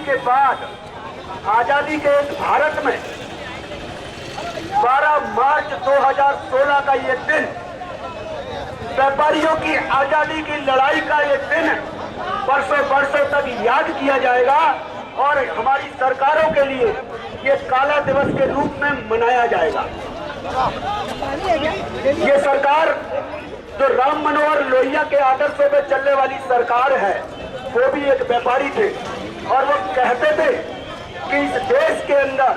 के बाद आजादी के इस भारत में 12 मार्च 2016 का ये दिन व्यापारियों की आजादी की लड़ाई का ये दिन बरसों बरसों तक याद किया जाएगा और हमारी सरकारों के लिए ये काला दिवस के रूप में मनाया जाएगा। ये सरकार जो राम मनोहर लोहिया के आदर्शों पे चलने वाली सरकार है, वो भी एक व्यापारी थे और वो कहते थे कि इस देश के अंदर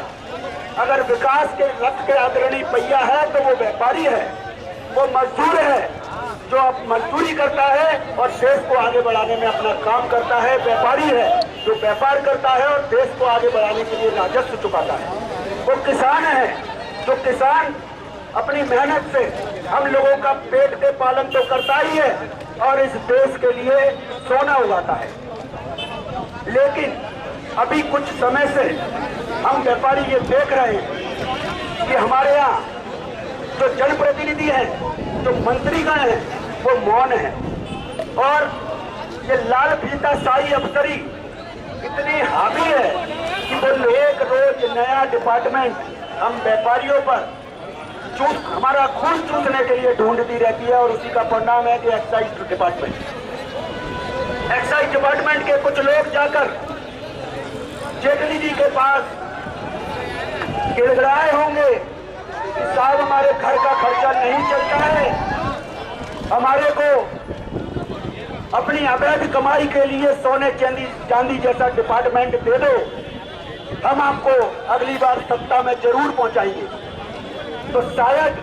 अगर विकास के रथ के अग्रणी पहिया है तो वो व्यापारी है, वो मजदूर है जो अब मजदूरी करता है और देश को आगे बढ़ाने में अपना काम करता है, व्यापारी है जो व्यापार करता है और देश को आगे बढ़ाने के लिए राजस्व चुकाता है। वो किसान है जो किसान अपनी मेहनत से हम लोगों का पेट के पालन तो करता ही है और इस देश के लिए सोना उगाता है। लेकिन अभी कुछ समय से हम व्यापारी ये देख रहे हैं कि हमारे यहाँ जो जनप्रतिनिधि हैं, जो मंत्रीगण हैं, वो मौन है और ये लाल फीता शाही अफसरी इतनी हावी है कि वो एक रोज नया डिपार्टमेंट हम व्यापारियों पर हमारा खून चूसने के लिए ढूंढती रहती है और उसी का परिणाम है कि एक्साइज डिपार्टमेंट के कुछ लोग जाकर जेटली जी के पास गिड़गिड़ाए होंगे कि साहब हमारे घर का खर्चा नहीं चलता है, हमारे को अपनी अवैध कमाई के लिए सोने चांदी जैसा डिपार्टमेंट दे दो, हम आपको अगली बार सत्ता में जरूर पहुंचाएंगे। तो शायद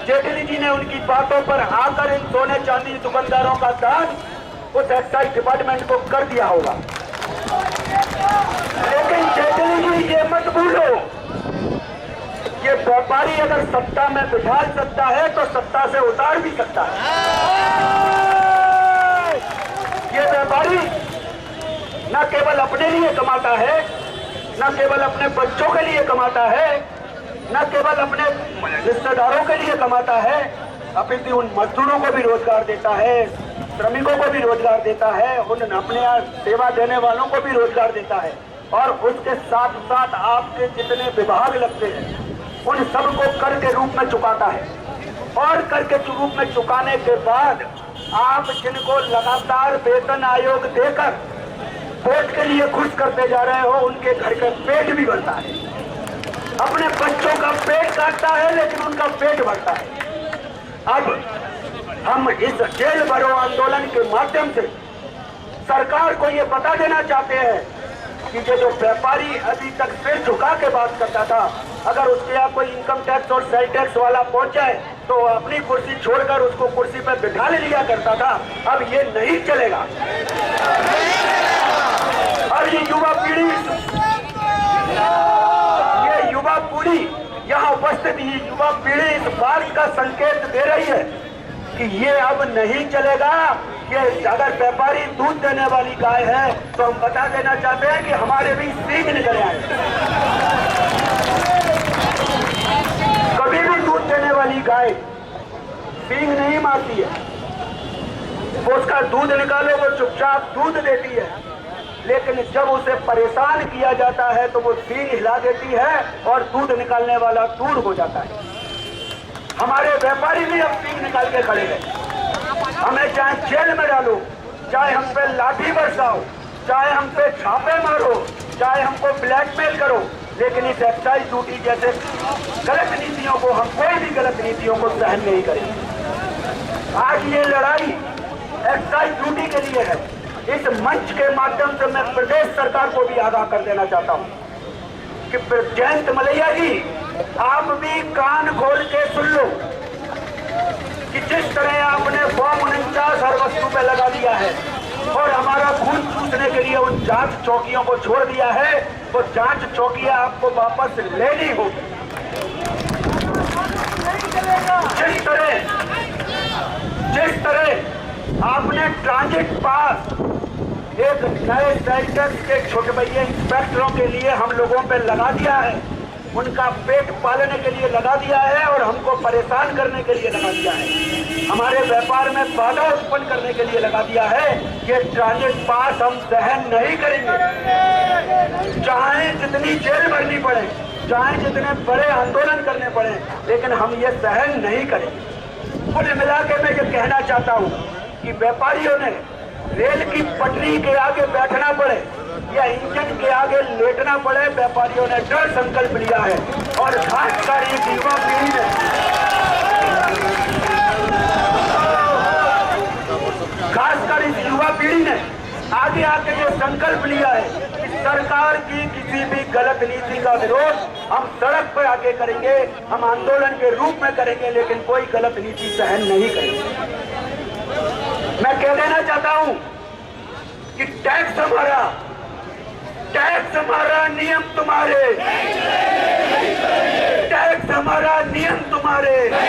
जेटली जी ने उनकी बातों पर आकर इन सोने चांदी दुकानदारों का दान उस एक्साइज डिपार्टमेंट को कर दिया होगा। लेकिन जेटली जी ये मत भूलो, ये व्यापारी अगर सत्ता में बिठा सकता है तो सत्ता से उतार भी सकता है। ये व्यापारी न केवल अपने लिए कमाता है, न केवल अपने बच्चों के लिए कमाता है, न केवल अपने रिश्तेदारों के लिए कमाता है, अपितु उन मजदूरों को भी रोजगार देता है, श्रमिकों को भी रोजगार देता है, उन अपने यहाँ सेवा देने वालों को भी रोजगार देता है और उसके साथ साथ आपके जितने विभाग लगते हैं उन सबको कर के रूप में चुकाता है और कर के रूप में चुकाने के बाद आप जिनको लगातार वेतन आयोग देकर वोट के लिए खुश करते जा रहे हो, उनके घर का पेट भी भरता है, अपने बच्चों का पेट काटता है लेकिन उनका पेट भरता है। अब हम इस जेल भरो आंदोलन के माध्यम से सरकार को ये बता देना चाहते हैं कि ये जो व्यापारी अभी तक सिर झुका के बात करता था, अगर उसके यहाँ कोई इनकम टैक्स और सेल टैक्स वाला पहुंच जाए तो अपनी कुर्सी छोड़कर उसको कुर्सी पर बिठा ले लिया करता था, अब ये नहीं चलेगा। और ये युवा पीढ़ी यहाँ उपस्थित ही युवा पीढ़ी इस बात का संकेत दे रही है कि ये अब नहीं चलेगा। ये अगर व्यापारी दूध देने वाली गाय है तो हम बता देना चाहते हैं कि हमारे भी सींग निकले आए। कभी भी दूध देने वाली गाय सींग नहीं मारती है, वो उसका दूध निकालो वो चुपचाप दूध देती है, लेकिन जब उसे परेशान किया जाता है तो वो सींग हिला देती है और दूध निकालने वाला दूर हो जाता है। हमारे व्यापारी भी अब सींग निकाल के खड़े हैं। हमें चाहे जेल में डालो, चाहे हम पे लाठी बरसाओ, चाहे हम पे छापे मारो, चाहे हमको ब्लैकमेल करो, लेकिन इस एक्साइज ड्यूटी जैसे गलत नीतियों को, हम कोई भी गलत नीतियों को सहन नहीं करेंगे। आज ये लड़ाई एक्साइज ड्यूटी के लिए है। इस मंच के माध्यम से मैं प्रदेश सरकार को भी आगाह कर देना चाहता हूँ कि जयंत मलैया जी, आप भी कान खोल के सुन लो कि जिस तरह आपने बम 49 हर वस्तु पे लगा दिया है और हमारा खून चूसने के लिए उन जांच चौकियों को छोड़ दिया है, वो जांच चौकियां आपको वापस लेनी होगी। जिस तरह आपने ट्रांजिट पास एक नए सेल टैक्स के छोटे भैया इंस्पेक्टरों के लिए हम लोगों पे लगा दिया है, उनका पेट पालने के लिए लगा दिया है और हमको परेशान करने के लिए लगा दिया है, हमारे व्यापार में बाधा उत्पन्न करने के लिए लगा दिया है। ये ट्रांजिट पास हम सहन नहीं करेंगे, चाहे जितनी जेल भरनी पड़े, चाहे जितने बड़े आंदोलन करने पड़े, लेकिन हम ये सहन नहीं करेंगे। कुल मिला के मैं ये कहना चाहता हूँ कि व्यापारियों ने रेल की पटरी के आगे बैठना पड़े या इंजन के आगे लेटना पड़े, व्यापारियों ने दृढ़ संकल्प लिया है। और खासकर इस युवा पीढ़ी ने, खासकर इस युवा पीढ़ी ने आगे आके ये संकल्प लिया है कि सरकार की किसी भी गलत नीति का विरोध हम सड़क पर आके करेंगे, हम आंदोलन के रूप में करेंगे, लेकिन कोई गलत नीति सहन नहीं करेंगे। मैं कह देना चाहता हूं कि टैक्स हमारा नियम तुम्हारे, टैक्स हमारा नियम तुम्हारे।